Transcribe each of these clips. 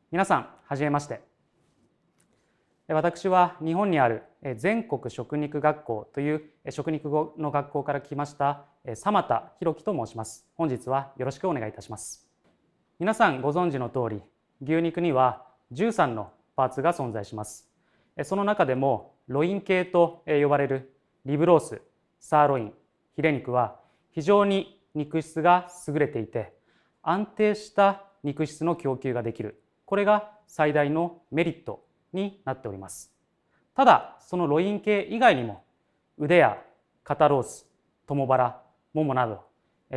皆さん、はじめまして。私は日本にある全国食肉学校という食肉の学校から来ました佐又弘樹と申します。本日はよろしくお願いいたします。皆さんご存知の通り、牛肉には13のパーツが存在します。その中でもロイン系と呼ばれるリブロース、サーロイン、ヒレ肉は非常に肉質が優れていて、安定した肉質の供給ができる。これが最大のメリットになっております。ただ、そのロイン系以外にも腕や肩ロース、共腹、ももなど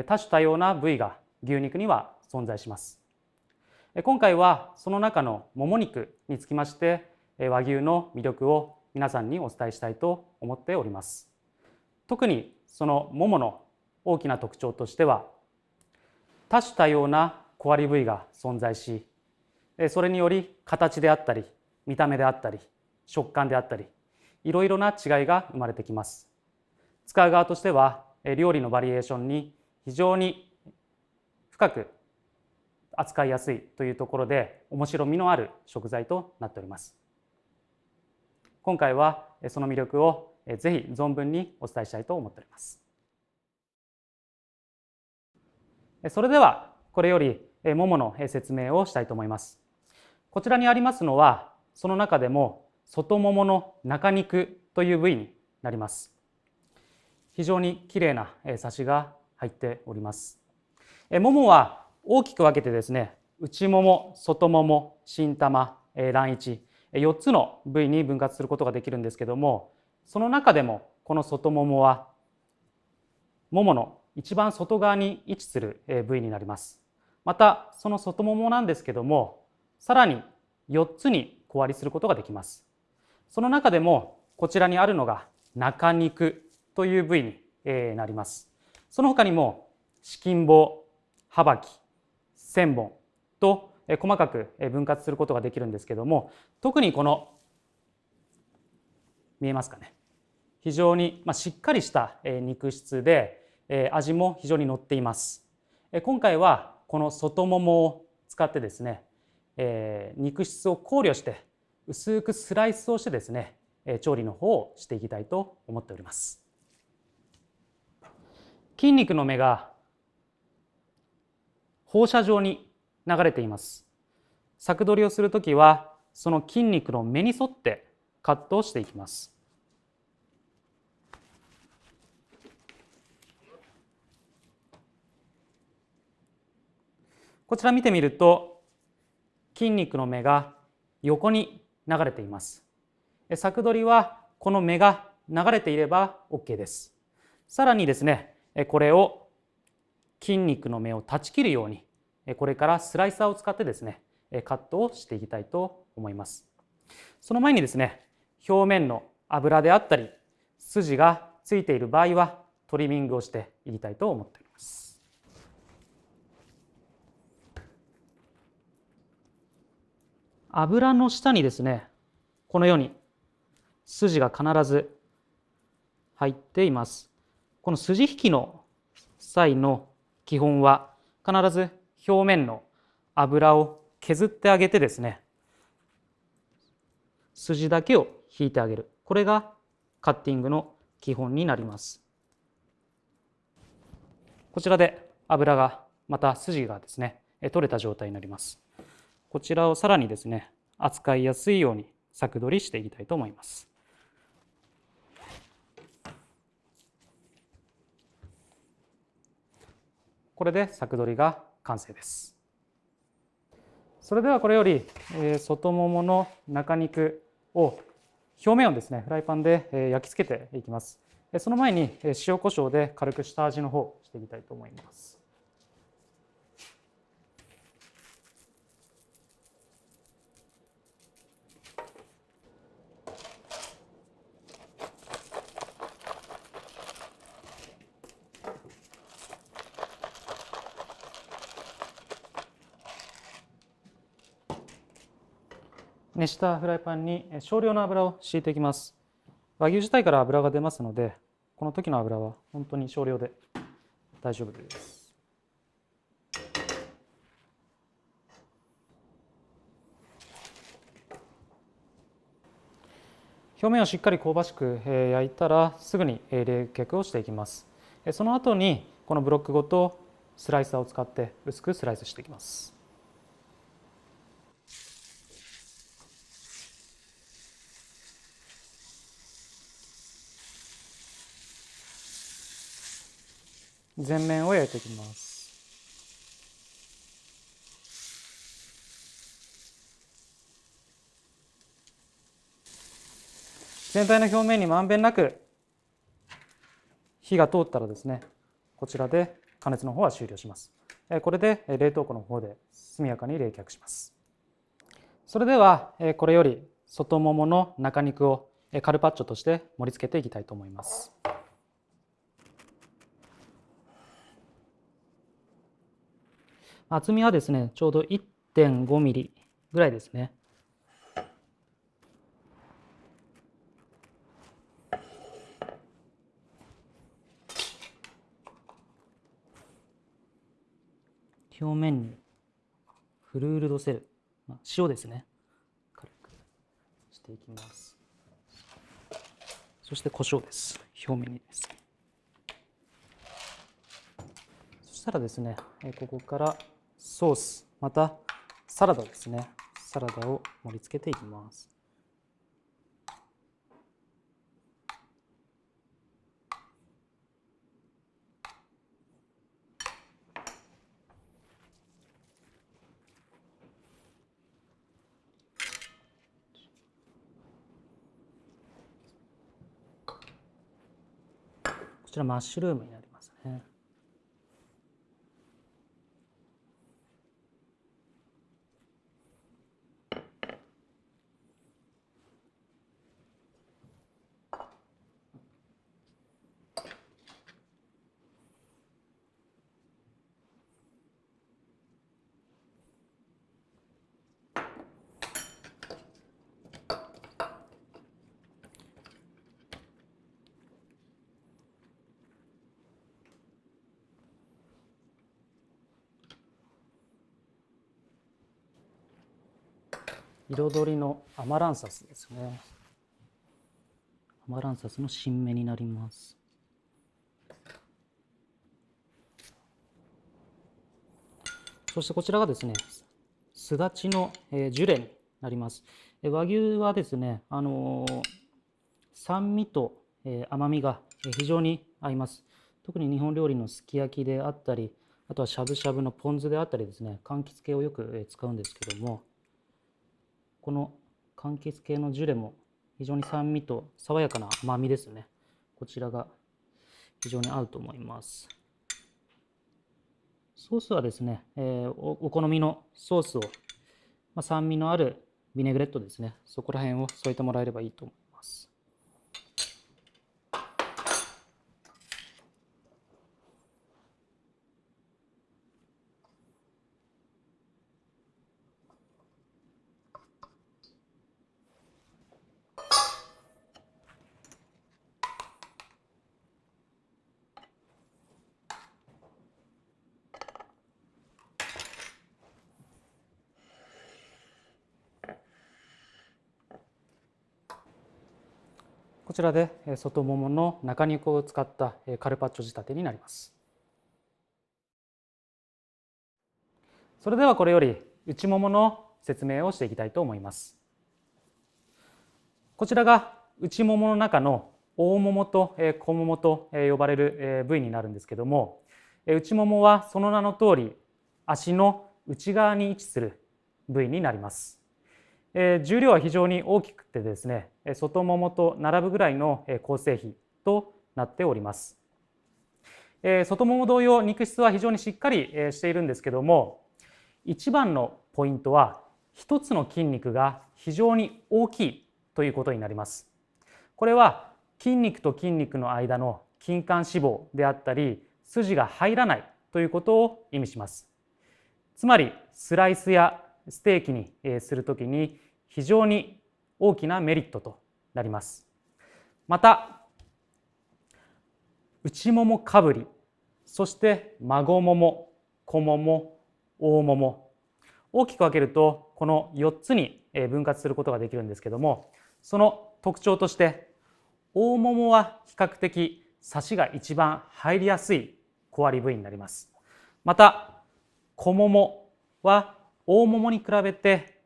多種多様な部位が牛肉には存在します。今回はその中のもも肉につきまして和牛の魅力を皆さんにお伝えしたいと思っております。特にそのももの大きな特徴としては、多種多様な小割り部位が存在し、それにより形であったり見た目であったり食感であったりいろいろな違いが生まれてきます。使う側としては料理のバリエーションに非常に深く扱いやすいというところで面白みのある食材となっております。今回はその魅力をぜひ存分にお伝えしたいと思っております。それではこれよりももの説明をしたいと思います。こちらにありますのはその中でも外ももの中肉という部位になります。非常にきれいなサシが入っております。ももは大きく分けてですね、内もも、外もも、新玉、卵一、4つの部位に分割することができるんですけども、その中でもこの外ももはももの一番外側に位置する部位になります。またその外ももなんですけども、さらに4つに小割りすることができます。その中でもこちらにあるのが中肉という部位になります。その他にも四筋棒、はばき、千本と細かく分割することができるんですけども、特にこの見えますかね、非常にしっかりした肉質で味も非常に乗っています。今回はこの外ももを使ってですね、肉質を考慮して薄くスライスをしてですね、調理の方をしていきたいと思っております。筋肉の目が放射状に流れています。柵取りをするときはその筋肉の目に沿ってカットをしていきます。こちら見てみると筋肉の目が横に流れています。柵取りはこの目が流れていれば OK です。さらにですね、これを筋肉の目を断ち切るようにこれからスライサーを使ってですねカットをしていきたいと思います。その前にですね、表面の脂であったり筋がついている場合はトリミングをしていきたいと思っております。脂の下にですね、このように筋が必ず入っています。この筋引きの際の基本は必ず表面の脂を削ってあげてですね、筋だけを引いてあげる。これがカッティングの基本になります。こちらで脂がまた筋がですね取れた状態になります。こちらをさらにですね扱いやすいように柵取りしていきたいと思います。これで柵取りが完成です。それではこれより外ももの中肉を表面をですねフライパンで焼き付けていきます。その前に塩コショウで軽く下味の方していきたいと思います。熱したフライパンに少量の油を敷いていきます。和牛自体から油が出ますので、この時の油は本当に少量で大丈夫です。表面をしっかり香ばしく焼いたらすぐに冷却をしていきます。その後にこのブロックごとスライサーを使って薄くスライスしていきます。全面を焼いていきます。全体の表面にまんべんなく火が通ったらですね、こちらで加熱の方は終了します。これで冷凍庫の方で速やかに冷却します。それではこれより外ももの中肉をカルパッチョとして盛り付けていきたいと思います。厚みはですね、ちょうど 1.5 ミリぐらいですね。表面にフルールドセル、塩ですね、軽くしていきます。そして胡椒です。表面にです。そしたらですね、ここからソース、またサラダですね。サラダを盛り付けていきます。こちらマッシュルームになりますね。彩りのアマランサスですね。アマランサスの新芽になります。そしてこちらがですね、すだちのジュレになります。和牛はですね、酸味と甘みが非常に合います。特に日本料理のすき焼きであったり、あとはしゃぶしゃぶのポン酢であったりですね、柑橘系をよく使うんですけども、この柑橘系のジュレも非常に酸味と爽やかな甘みですね。こちらが非常に合うと思います。ソースはですね、お好みのソースを、酸味のあるビネグレットですね、そこら辺を添えてもらえればいいと思います。こちらで外ももの中肉を使ったカルパッチョ仕立てになります。それではこれより内ももの説明をしていきたいと思います。こちらが内ももの中の大ももと小ももと呼ばれる部位になるんですけども、内ももはその名の通り足の内側に位置する部位になります。重量は非常に大きくてですね、外ももと並ぶぐらいの構成比となっております。外もも同様肉質は非常にしっかりしているんですけども、一番のポイントは一つの筋肉が非常に大きいということになります。これは筋肉と筋肉の間の筋幹脂肪であったり筋が入らないということを意味します。つまりスライスやステーキにするときに非常に大きなメリットとなります。また内ももかぶり、そして孫もも、小もも、大もも、大きく分けるとこの4つに分割することができるんですけども、その特徴として大ももは比較的サシが一番入りやすい小割り部位になります。また小ももは大ももに比べて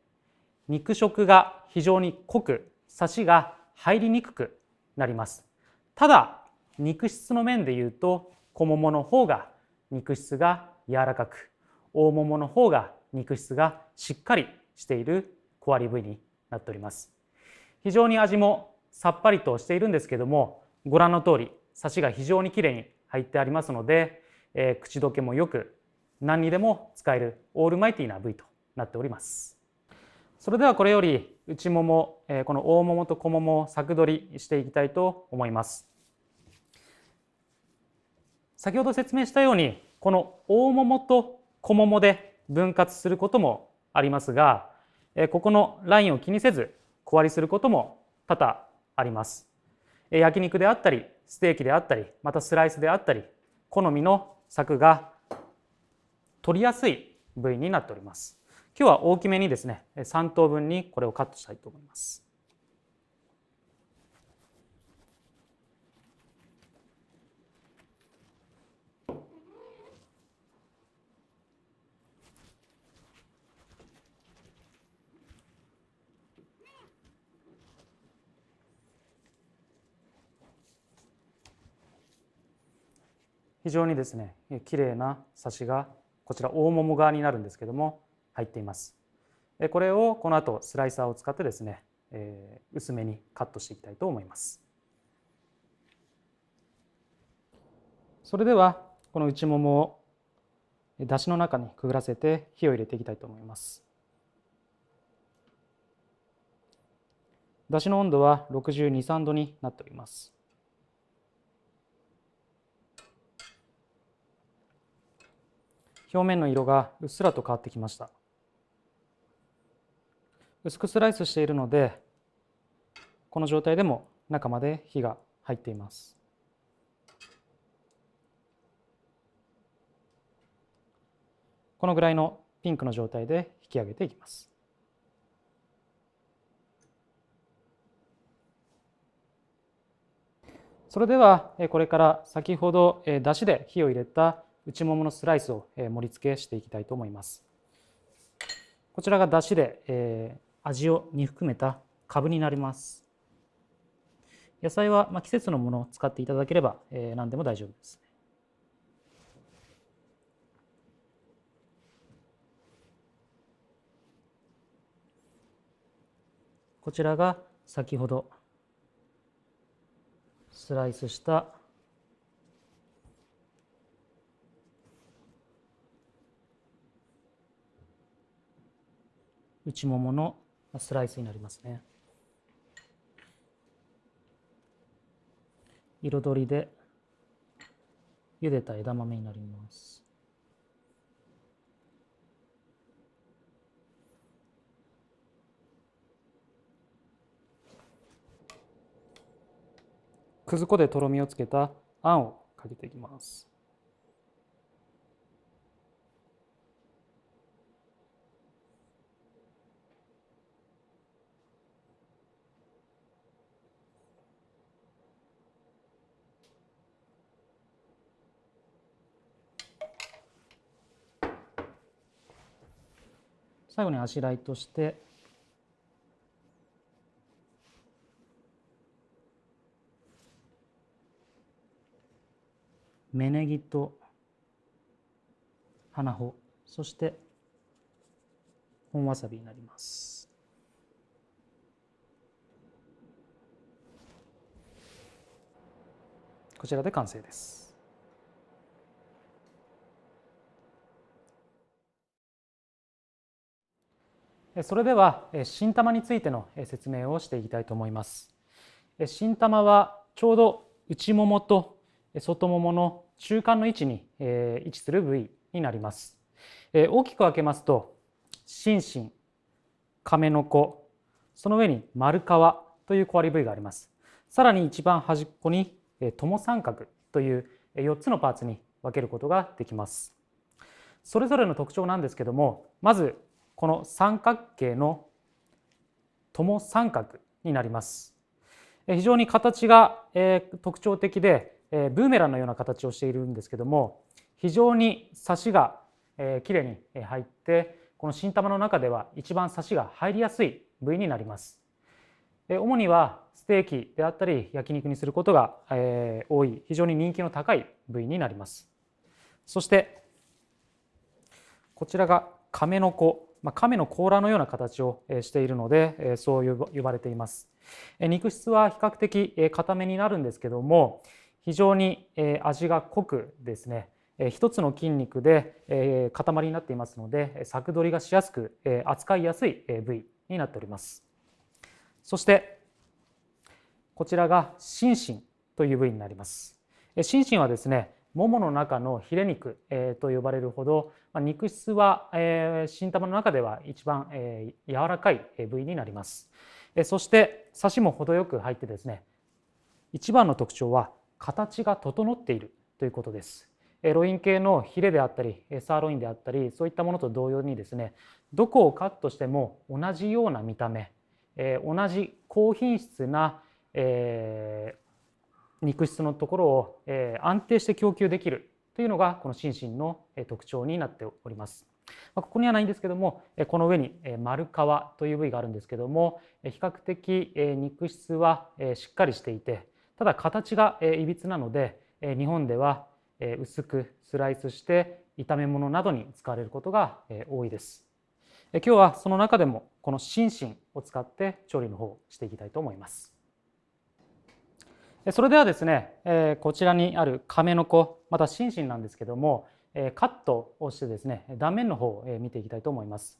肉食が非常に濃くサシが入りにくくなります。ただ肉質の面でいうと小ももの方が肉質が柔らかく、大ももの方が肉質がしっかりしている小割り部位になっております。非常に味もさっぱりとしているんですけども、ご覧の通りサシが非常にきれいに入ってありますので、口どけもよく何にでも使えるオールマイティーな部位となっております。それではこれより内もも、この大ももと小ももを先取りしていきたいと思います。先ほど説明したようにこの大ももと小ももで分割することもありますが、ここのラインを気にせず小割りすることも多々あります。焼肉であったりステーキであったりまたスライスであったり好みの柵が取りやすい部位になっております。今日は大きめにですね3等分にこれをカットしたいと思います。非常にですね綺麗なサシがこちら大もも側になるんですけども入っています。これをこの後スライサーを使ってですね薄めにカットしていきたいと思います。それではこの内ももをだしの中にくぐらせて火を入れていきたいと思います。だしの温度は62、3度になっております。表面の色がうっすらと変わってきました。薄くスライスしているのでこの状態でも中まで火が入っています。このぐらいのピンクの状態で引き上げていきます。それではこれから先ほどだしで火を入れた内もものスライスを盛り付けしていきたいと思います。こちらがだしで味に含めたかぶになります。野菜は季節のものを使っていただければ何でも大丈夫です。こちらが先ほどスライスした内もものスライスになりますね。彩りで茹でた枝豆になります。くず粉でとろみをつけたあんをかけていきます。最後にあしらいとして芽ネギと花穂、そして本わさびになります。こちらで完成です。それでは新玉についての説明をしていきたいと思います。新玉はちょうど内ももと外ももの中間の位置に位置する部位になります。大きく分けますと心身、亀の子、その上に丸皮という小割り部位があります。さらに一番端っこに友三角という4つのパーツに分けることができます。それぞれの特徴なんですけども、まずこの三角形の友三角になります。非常に形が特徴的でブーメランのような形をしているんですけども、非常にサシがきれいに入って、この新玉の中では一番サシが入りやすい部位になります。主にはステーキであったり焼肉にすることが多い、非常に人気の高い部位になります。そしてこちらが亀の子、亀の甲羅のような形をしているのでそう呼ばれています。肉質は比較的固めになるんですけども、非常に味が濃くですね、一つの筋肉で塊になっていますので、柵取りがしやすく扱いやすい部位になっております。そしてこちらが心身という部位になります。心身はですね、ももの中のヒレ肉と呼ばれるほど、肉質は新玉の中では一番柔らかい部位になります。そしてサシも程よく入ってですね、一番の特徴は形が整っているということです。ロイン系のヒレであったりサーロインであったり、そういったものと同様にですね、どこをカットしても同じような見た目、同じ高品質な肉質のところを安定して供給できるというのがこの心身の特徴になっております。ここにはないんですけども、この上に丸皮という部位があるんですけども、比較的肉質はしっかりしていて、ただ形がいびつなので日本では薄くスライスして炒め物などに使われることが多いです。今日はその中でもこの心身を使って調理の方をしていきたいと思います。それではですね、こちらにある亀の子、また心身なんですけども、カットをしてですね、断面の方を見ていきたいと思います。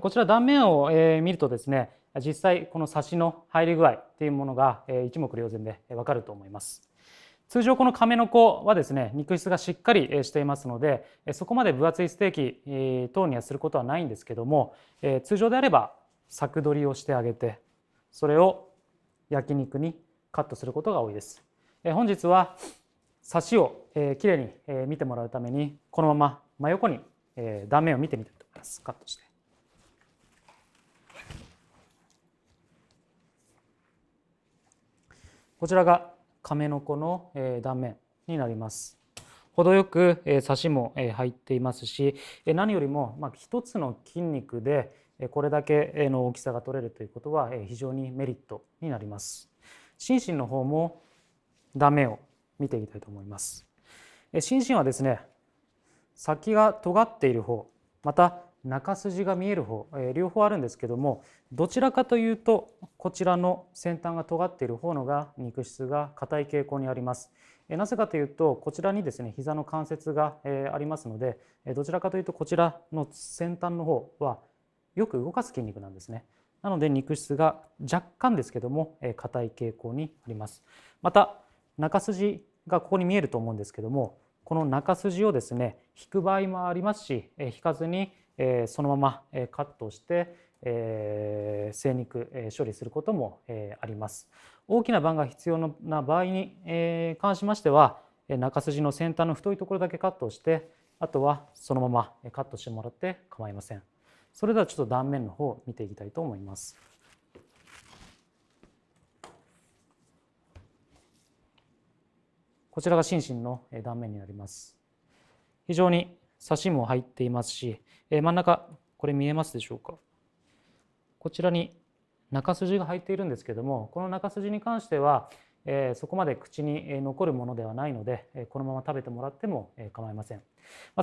こちら断面を見るとですね、実際このサシの入り具合というものが一目瞭然でわかると思います。通常この亀の子はですね、肉質がしっかりしていますので、そこまで分厚いステーキ等にはすることはないんですけども、通常であれば柵取りをしてあげて、それを焼肉にカットすることが多いです。本日はサシをきれいに見てもらうために、このまま真横に断面を見てみたいと思います。カットして。こちらが亀の子の断面になります。程よくサシも入っていますし、何よりも一つの筋肉でこれだけの大きさが取れるということは非常にメリットになります。心身の方も断面を見ていきたいと思います。心身はですね、先が尖っている方、また中筋が見える方、両方あるんですけども、どちらかというとこちらの先端が尖っている方のが肉質が硬い傾向にあります。なぜかというと、こちらにですね、膝の関節がありますので、どちらかというとこちらの先端の方はよく動かす筋肉なんですね。なので肉質が若干ですけども硬い傾向にあります。また中筋がここに見えると思うんですけども、この中筋をですね、引く場合もありますし、引かずにそのままカットして精肉処理することもあります。大きな番が必要な場合に関しましては、中筋の先端の太いところだけカットして、あとはそのままカットしてもらって構いません。それではちょっと断面の方を見ていきたいと思います。こちらが心身の断面になります。非常にサシも入っていますし、真ん中これ見えますでしょうか。こちらに中筋が入っているんですけども、この中筋に関してはそこまで口に残るものではないので、このまま食べてもらっても構いません。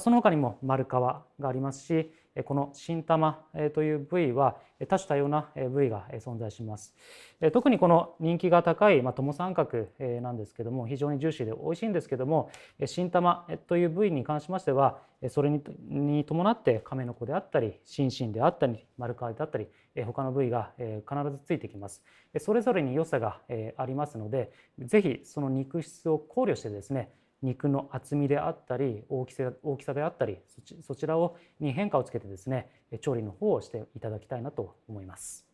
その他にも丸皮がありますし、この新玉という部位は多種多様な部位が存在します。特にこの人気が高い友三角なんですけども、非常にジューシーで美味しいんですけども、新玉という部位に関しましてはそれに伴って亀の子であったり心身であったり丸皮であったり他の部位が必ずついてきます。それぞれに良さがありますので、ぜひその肉質を考慮してですね、肉の厚みであったり大きさであったりそちらに変化をつけてですね、調理の方をしていただきたいなと思います。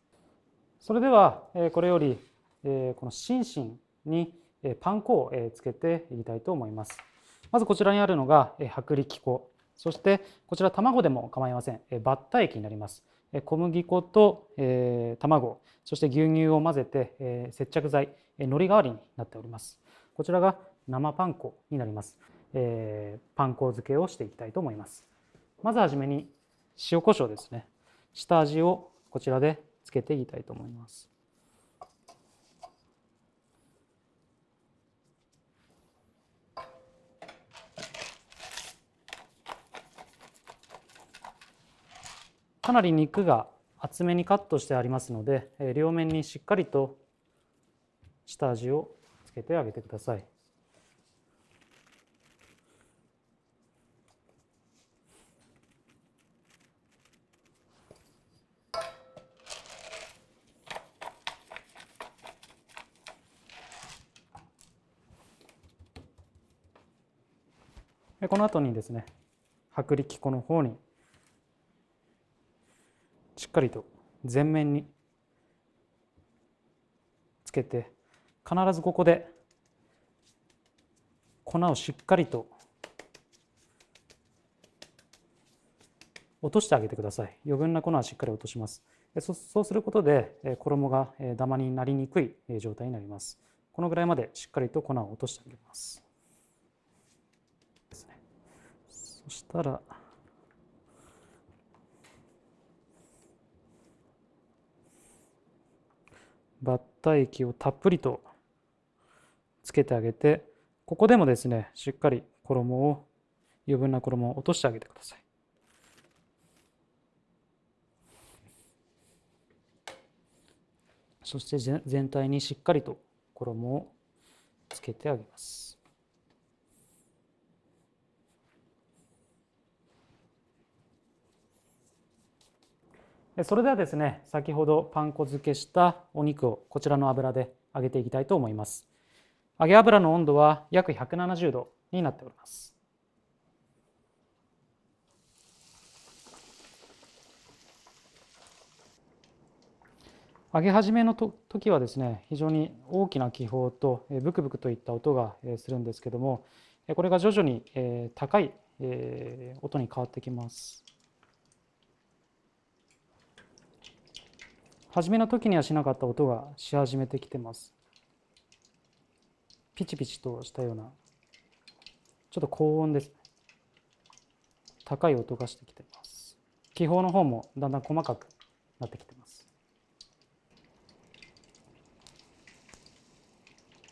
それではこれよりこの心身にパン粉をつけていきたいと思います。まずこちらにあるのが薄力粉、そしてこちら卵でも構いません。バッタ液になります。小麦粉と卵、そして牛乳を混ぜて接着剤、海苔代わりになっております。こちらが生パン粉になります。パン粉漬けをしていきたいと思います。まずはじめに塩コショウですね。下味をこちらでつけていきたいと思います。かなり肉が厚めにカットしてありますので、両面にしっかりと下味をつけてあげてください。この後にですね、薄力粉の方にしっかりと全面につけて、必ずここで粉をしっかりと落としてあげてください。余分な粉はしっかり落とします。そうすることで衣がダマになりにくい状態になります。このぐらいまでしっかりと粉を落としてあげます。そしたらバッタ液をたっぷりとつけてあげて、ここでもですね、しっかり余分な衣を落としてあげてください。そして全体にしっかりと衣をつけてあげます。それではですね、先ほどパン粉漬けしたお肉をこちらの油で揚げていきたいと思います。揚げ油の温度は約170度になっております。揚げ始めの時はですね、非常に大きな気泡とブクブクといった音がするんですけども、これが徐々に高い音に変わってきます。初めの時にはしなかった音がし始めてきてます。ピチピチとしたような、ちょっと高音ですね。高い音がしてきています。気泡の方もだんだん細かくなってきています。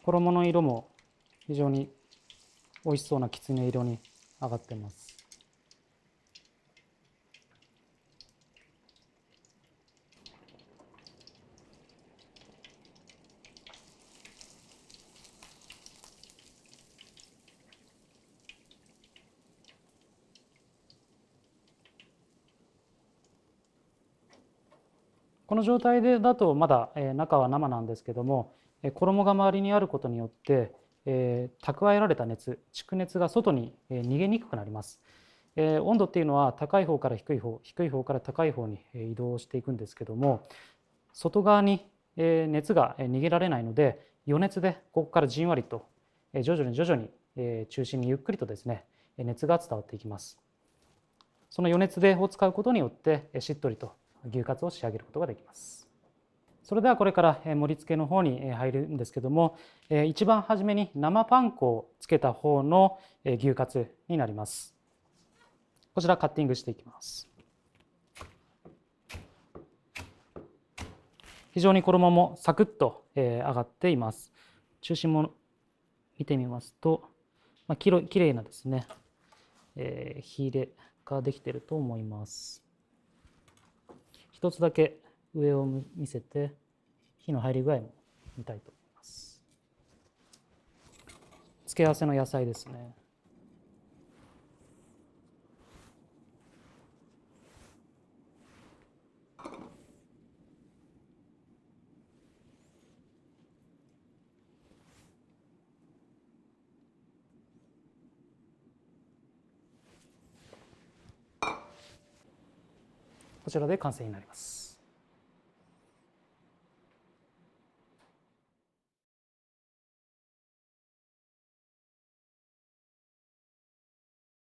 衣の色も非常に美味しそうなきつね色に上がっています。この状態だとまだ中は生なんですけども、衣が周りにあることによって蓄えられた熱、蓄熱が外に逃げにくくなります。温度っていうのは高い方から低い方、低い方から高い方に移動していくんですけども、外側に熱が逃げられないので、余熱でここからじんわりと徐々に中心にゆっくりとですね、熱が伝わっていきます。その余熱を使うことによってしっとりと牛カツを仕上げることができます。それではこれから盛り付けの方に入るんですけども、一番初めに生パン粉をつけた方の牛カツになります。こちらカッティングしていきます。非常に衣もサクッと揚がっています。中心も見てみますと、きれいなですね、火入れができていると思います。一つだけ上を見せて火の入り具合も見たいと思います。付け合わせの野菜ですね。こちらで完成になります。